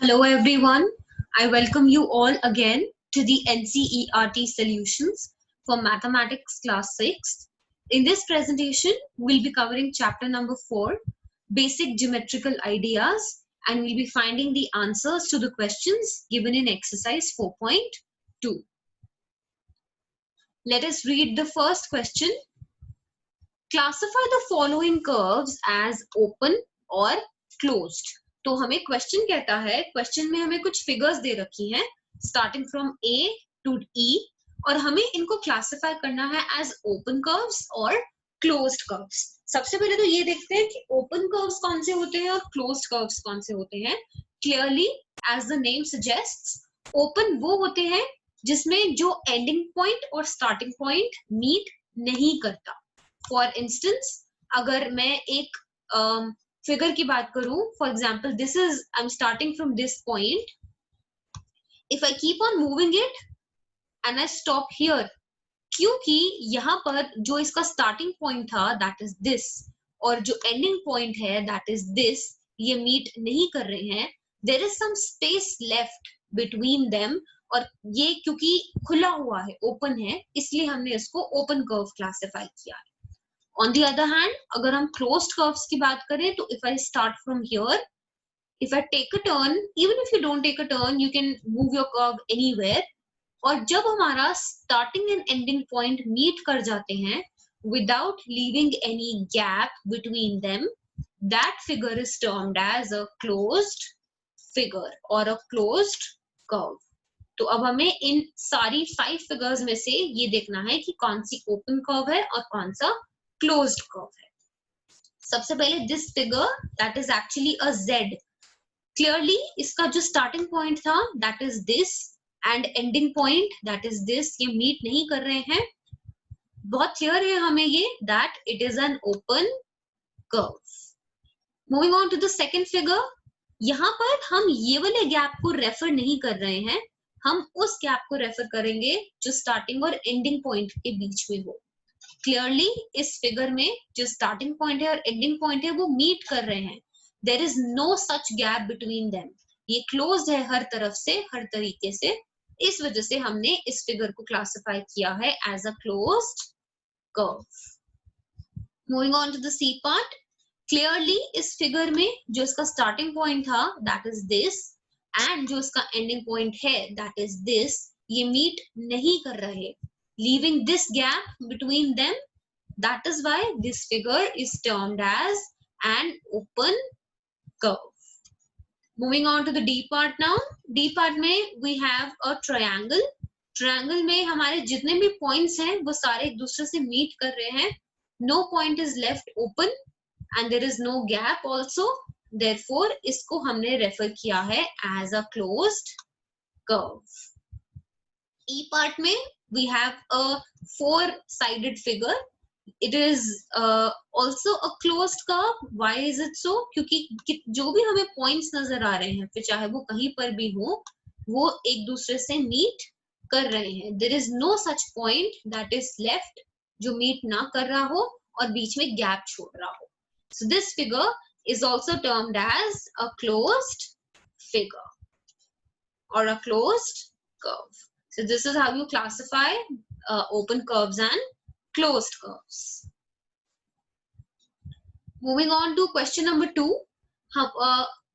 Hello everyone, I welcome you all again to the NCERT Solutions for Mathematics Class 6. In this presentation, we'll be covering chapter number 4, Basic Geometrical Ideas, and we'll be finding the answers to the questions given in exercise 4.2. Let us read the first question. Classify the following curves as open or closed. तो हमें question कहता है, question में हमें कुछ figures दे रखी हैं starting from A to ई और हमें इनको क्लासिफाई करना है एज ओपन कर्व्स और क्लोज्ड कर्व्स. सबसे पहले तो ये देखते हैं कि ओपन कर्व्स कौन से होते हैं और क्लोज्ड कर्व्स कौन से होते हैं. Clearly as the name suggests, open वो होते हैं जिसमें जो एंडिंग पॉइंट और स्टार्टिंग पॉइंट मीट नहीं करता. फॉर इंस्टेंस, अगर मैं एक फिगर की बात करूं, for example this is I am starting from this point. If I keep on moving it and I stop here, क्योंकि यहाँ पर जो इसका स्टार्टिंग पॉइंट था दैट इज दिस और जो एंडिंग पॉइंट है दैट इज दिस, ये मीट नहीं कर रहे हैं. There is some space left between them और ये क्योंकि खुला हुआ है, ओपन है, इसलिए हमने इसको ओपन कर्व क्लासिफाई किया है. On the other hand, अगर हम closed curves की बात करें तो if I start from here, if I take a turn, even if you don't take a turn, you can move your curve anywhere. और जब हमारा starting and ending point meet कर जाते हैं without leaving any gap between them, that figure is termed as a closed figure or a closed curve. तो अब हमें इन सारी 5 फिगर्स में से ये देखना है कि कौन सी ओपन कर्व है और कौन सा क्लोज्ड कर्व है. सबसे पहले this figure that is actually a Z. Clearly इसका जो स्टार्टिंग पॉइंट था that is this and ending point that is this, ये मीट नहीं कर रहे हैं. बहुत क्लियर है हमें ये that it is an open curve. Moving on to the second figure, यहाँ पर हम ये वाले गैप को रेफर नहीं कर रहे हैं, हम उस गैप को रेफर करेंगे जो स्टार्टिंग और एंडिंग पॉइंट के बीच में हो. क्लियरली इस फिगर में जो स्टार्टिंग पॉइंट है और एंडिंग पॉइंट है वो मीट कर रहे हैं. There is no such gap between them. ये क्लोज्ड है हर तरफ से, हर तरीके से. इस वजह से हमने इस फिगर को क्लासिफाई किया है as a closed curve. Moving on to the C part, clearly इस फिगर में जो इसका स्टार्टिंग पॉइंट था दैट इज दिस एंड जो इसका एंडिंग पॉइंट है दैट इज दिस, ये मीट नहीं कर रहे, leaving this gap between them. That is why this figure is termed as an open curve. Moving on to the D part now. D part में we have a triangle. Triangle में हमारे जितने भी points हैं वो सारे एक दूसरे से meet कर रहे हैं. No point is left open and there is no gap also. Therefore इसको हमने refer किया है as a closed curve. E part में we have a 4-sided figure. It is also a closed curve. Why is it so? क्योंकि जो भी हमें points नजर आ रहे हैं, फिर चाहे वो कहीं पर भी हो, वो एक दूसरे से meet कर रहे हैं. There is no such point that is left जो meet ना कर रहा हो और बीच में gap छोड़ रहा हो. So this figure is also termed as a closed figure or a closed curve. So this is how you classify open curves and closed curves. Moving on to question number 2,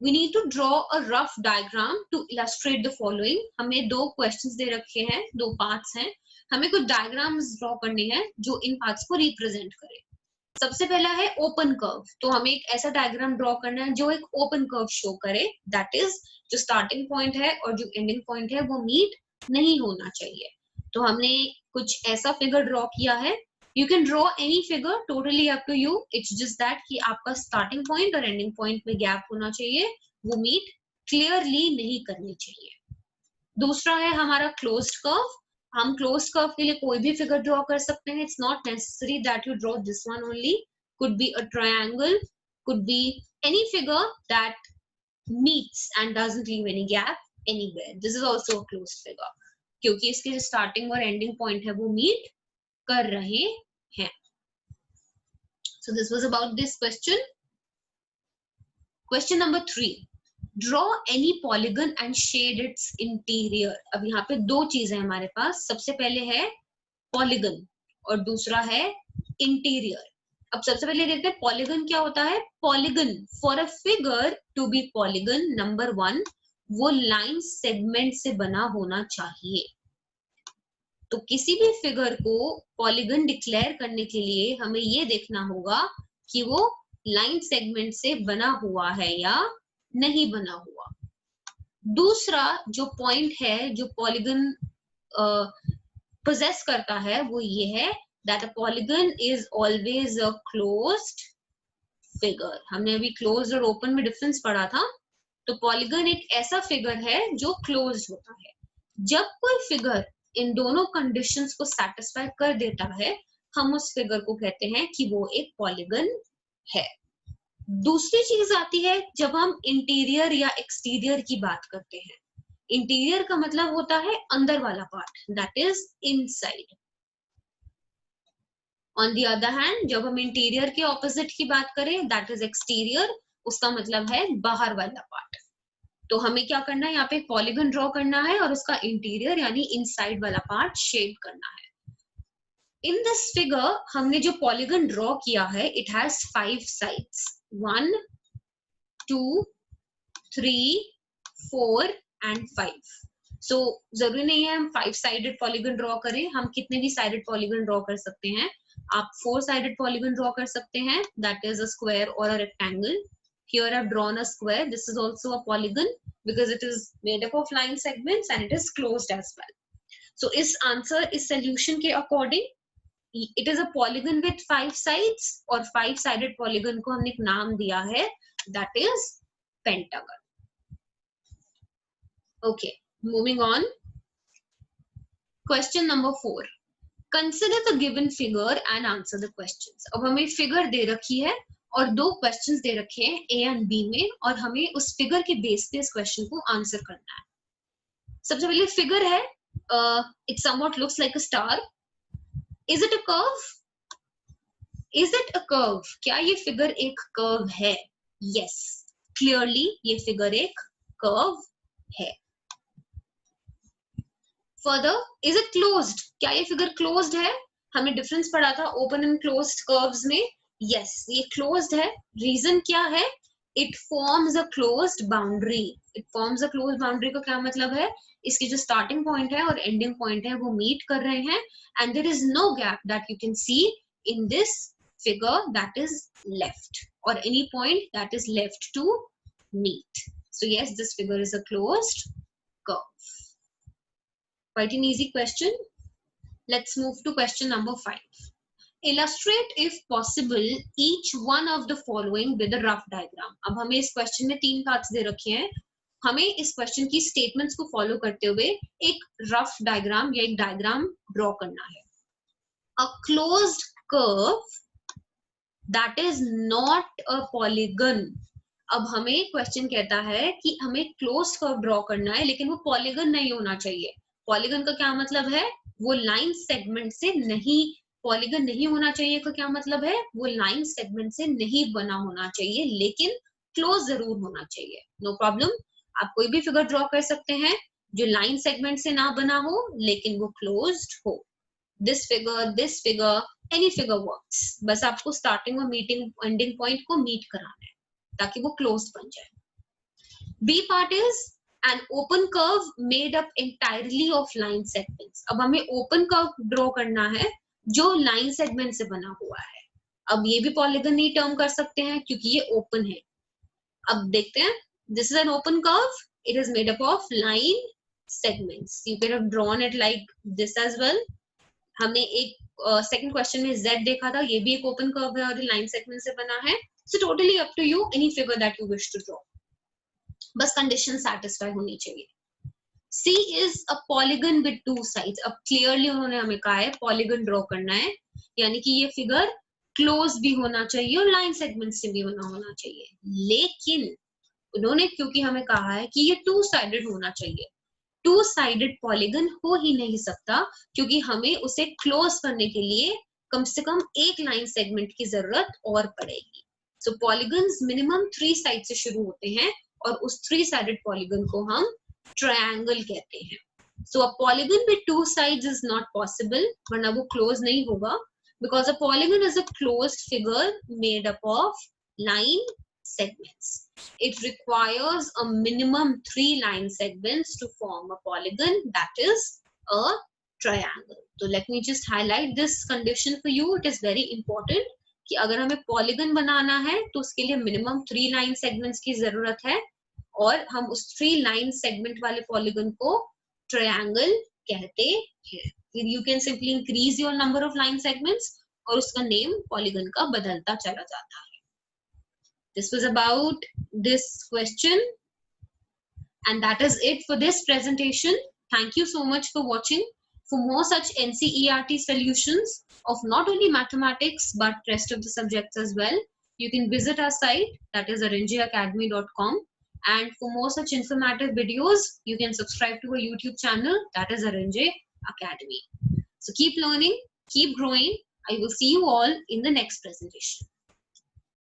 we need to draw a rough diagram to illustrate the following. हमें 2 questions दे रखे हैं, 2 parts हैं, हमें कुछ diagrams draw करने हैं जो इन parts को represent करें. सबसे पहला है open curve. तो हमें एक ऐसा diagram draw करना है जो एक open curve show करे, that is जो starting point है और जो ending point है वो meet नहीं होना चाहिए. तो हमने कुछ ऐसा फिगर ड्रॉ किया है. You can draw any figure, totally up to you. It's just that कि आपका starting point और ending point में gap होना चाहिए, वो meet clearly नहीं करनी चाहिए. दूसरा है हमारा closed curve. हम closed curve के लिए कोई भी फिगर ड्रॉ कर सकते हैं. It's not necessary that you draw this one only. Could be a triangle, could be any figure that meets and doesn't leave any gap anywhere. This is also a closed figure क्योंकि इसके जो starting और ending point है वो meet कर रहे हैं. So this was about this question. Question number 3. Draw any polygon and shade its interior. अब यहाँ पे दो चीजें हमारे पास, सबसे पहले है पॉलीगन और दूसरा है इंटीरियर। अब सबसे पहले देखते हैं पॉलीगन क्या होता है। Polygon, for a figure to be polygon, number 1 वो लाइन सेगमेंट से बना होना चाहिए। तो किसी भी फिगर को पॉलीगन डिक्लेयर करने के लिए हमें ये देखना होगा कि वो लाइन सेगमेंट से बना हुआ है या नहीं बना हुआ। दूसरा जो पॉइंट है जो पॉलीगन पोजेस करता है वो ये है that a polygon is always a closed figure। हमने अभी closed और open में डिफरेंस पढ़ा था। तो पॉलीगन एक ऐसा फिगर है जो क्लोज्ड होता है। जब कोई फिगर इन दोनों कंडीशंस को सेटिस्फाई कर देता है, हम उस फिगर को कहते हैं कि वो एक पॉलीगन है। दूसरी चीज आती है जब हम इंटीरियर या एक्सटीरियर की बात करते हैं। इंटीरियर का मतलब होता है अंदर वाला part, that is inside. On the other hand जब हम इंटीरियर के ऑपोजिट की बात करें, दैट इज एक्सटीरियर, उसका मतलब है बाहर वाला पार्ट। तो हमें क्या करना है, यहाँ पे पॉलीगन ड्रॉ करना है और उसका इंटीरियर यानी इनसाइड वाला पार्ट शेड करना है। इन दिस फिगर हमने जो पॉलीगन ड्रॉ किया है, इट हैज 5 साइड्स, 1 2 3 4 एंड 5। सो जरूरी नहीं है हम 5 साइडेड पॉलीगन ड्रॉ करें, हम कितने भी साइडेड पॉलीगन ड्रॉ कर सकते हैं। आप 4 साइडेड पॉलीगन ड्रॉ कर सकते हैं, दैट इज अ स्क्वायर और a rectangle. Here I've drawn a square. This is also a polygon because it is made up of line segments and it is closed as well. So is answer is solution के according it is a polygon with 5 sides और 5 sided polygon को हमने एक नाम दिया है, that is pentagon. Okay, moving on. Question number 4. Consider the given figure and answer the questions. अब हमें फिगर दे रखी है और 2 क्वेश्चंस दे रखे हैं ए एंड बी में, और हमें उस फिगर के बेस पे इस क्वेश्चन को आंसर करना है। सबसे पहले फिगर है, it somewhat looks like a star. Is it a curve? Is it a curve? क्या ये फिगर एक कर्व है? यस, क्लियरली ये फिगर एक कर्व है। Further, is it closed? क्या ये फिगर क्लोज्ड है? हमने डिफरेंस पढ़ा था ओपन एंड क्लोज्ड कर्व्स में। यस, ये क्लोज्ड है। रीजन क्या है? It forms a closed boundary. It forms a closed boundary का क्या मतलब है? इसकी जो स्टार्टिंग पॉइंट है और एंडिंग पॉइंट है वो मीट कर रहे हैं, and there is no gap that you can see in this figure that is left, और any point that is left to meet. So yes, this figure is a closed curve. Quite an easy question. Let's move to question number 5. Illustrate if possible each one of the following with a rough diagram. अब हमें इस question में 3 parts दे रखे हैं, हमें इस question की statements को फॉलो करते हुए एक रफ डायग्राम या एक डायग्राम ड्रॉ करना है। A closed curve that is not a polygon. अब हमें क्वेश्चन कहता है कि हमें क्लोज्ड कर्व ड्रॉ करना है, लेकिन वो पॉलीगन नहीं होना चाहिए। पॉलीगन का क्या मतलब है? वो लाइन सेगमेंट से नहीं, पॉलीगन नहीं होना चाहिए का क्या मतलब है? वो लाइन सेगमेंट से नहीं बना होना चाहिए, लेकिन क्लोज जरूर होना चाहिए। नो प्रॉब्लम, आप कोई भी फिगर ड्रॉ कर सकते हैं जो लाइन सेगमेंट से ना बना हो लेकिन वो क्लोज्ड हो। This figure, any figure works. बस आपको स्टार्टिंग और मीटिंग एंडिंग पॉइंट को मीट कराना है ताकि वो क्लोज्ड बन जाए। B part is an open curve made up entirely of line segments. अब हमें open curve ड्रॉ करना है जो line segment से बना हुआ है। अब ये भी पॉलीगन ही टर्म कर सकते हैं क्योंकि ये ओपन है। अब देखते हैं, this is an open curve, it is made up of line segments. You could have drawn it like this as well. हमने एक सेकंड क्वेश्चन में Z देखा था, ये भी एक ओपन कर्व है और लाइन सेगमेंट से बना है। So totally up to you, any figure that you wish to draw. बस कंडीशन सेटिस्फाई होनी चाहिए। C is a polygon with 2 sides. अब क्लियरली उन्होंने हमें कहा है पॉलीगन ड्रॉ करना है, यानी कि ये फिगर क्लोज भी होना चाहिए और लाइन सेगमेंट से भी बना होना चाहिए। लेकिन उन्होंने क्योंकि हमें कहा है कि ये 2 साइडेड होना चाहिए, 2 साइडेड पॉलीगन हो ही नहीं सकता क्योंकि हमें उसे क्लोज करने के लिए कम से कम एक लाइन सेगमेंट की जरूरत और पड़ेगी। सो पॉलीगन्स मिनिमम 3 साइड से शुरू होते हैं और उस 3-sided पॉलीगन को हम ट्रायंगल कहते हैं. So a polygon with 2 sides is not possible, वरना वो close नहीं होगा, because a polygon is a closed figure made up of line segments. It requires a minimum 3 line segments to form a polygon, that is a triangle. So let me just highlight this condition for you. It is very important कि अगर हमें polygon बनाना है तो उसके लिए minimum 3 line segments की जरूरत है, और हम उस 3 line segment वाले polygon को triangle कहते हैं. You can simply increase your number of line segments और उसका name polygon का बदलता चला जाता है. This was about this question, and that is it for this presentation. Thank you so much for watching. For more such NCERT solutions of not only mathematics but rest of the subjects as well, you can visit our site, that is arinjayacademy.com. And for more such informative videos, you can subscribe to our YouTube channel, that is Arinjay Academy. So keep learning, keep growing. I will see you all in the next presentation.